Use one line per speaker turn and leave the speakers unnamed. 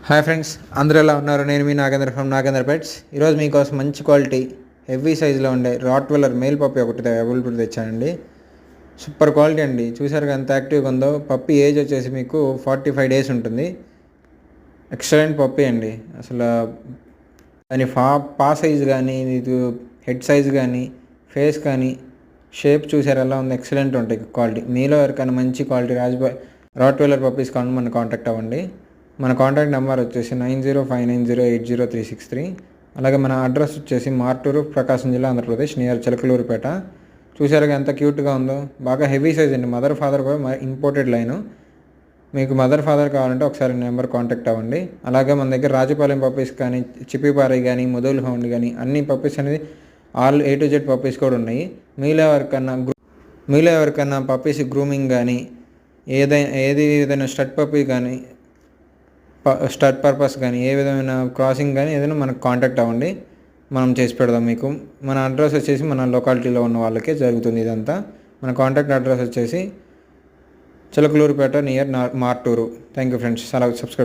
Hi friends, అందరూ ఎలా ఉన్నారు? నేను మీ నాగేంద్ర ఫ్రమ్ నాగేంద్ర పెట్స్. ఈరోజు మీకోసం మంచి క్వాలిటీ హెవీ సైజులో ఉండే రాట్వెల్లర్ మేల్ పప్పి ఒకటి అవైలబుల్ తెచ్చానండి. సూపర్ క్వాలిటీ అండి. చూసారుగా ఎంత యాక్టివ్గా ఉందో. పప్పి ఏజ్ వచ్చేసి మీకు 45 డేస్ ఉంటుంది. ఎక్సలెంట్ పప్పి అండి. అసలు దాని పా సైజ్ కానీ, ఇది హెడ్ సైజ్ కానీ, ఫేస్ కానీ, షేప్ చూసారు ఎలా ఉంది? ఎక్సలెంట్ ఉంటాయి క్వాలిటీ. మీలో ఎవరికైనా మంచి క్వాలిటీ రాట్వెల్లర్ పప్పీస్ కావాలి మన కాంటాక్ట్ అవ్వండి. మన కాంటాక్ట్ నెంబర్ వచ్చేసి 9059080363. అలాగే మన అడ్రస్ వచ్చేసి మార్టూరు, ప్రకాశం జిల్లా, ఆంధ్రప్రదేశ్, నియర్ చిలకలూరుపేట. చూసారుగా ఎంత క్యూట్గా ఉందో. బాగా హెవీ సైజ్ అండి. మదర్ ఫాదర్ కూడా ఇంపోర్టెడ్ లైను. మీకు మదర్ ఫాదర్ కావాలంటే ఒకసారి నెంబర్ కాంటాక్ట్ అవ్వండి. అలాగే మన దగ్గర రాజపాలెం పప్పీస్ కానీ, చిప్పిపారై కానీ, ముదోల్ హౌండ్ కానీ అన్ని పప్పీస్ అనేది all A to Z puppies కూడా ఉన్నాయి. మీలో ఎవరికన్నా పప్పీస్ గ్రూమింగ్ కానీ, ఏదైనా స్టడ్ పప్పీ కానీ, స్టడ్ పర్పస్ కానీ, ఏ విధమైన క్రాసింగ్ కానీ ఏదైనా మనకు కాంటాక్ట్ అవ్వండి. మనం చేసి పెడదాం మీకు. మన అడ్రస్ వచ్చేసి మన లొకాలిటీలో ఉన్న వాళ్ళకే జరుగుతుంది ఇదంతా. మన కాంటాక్ట్ అడ్రస్ వచ్చేసి Chilakaluripet, near Martur. Thank you friends. అలా సబ్స్క్రైబ్.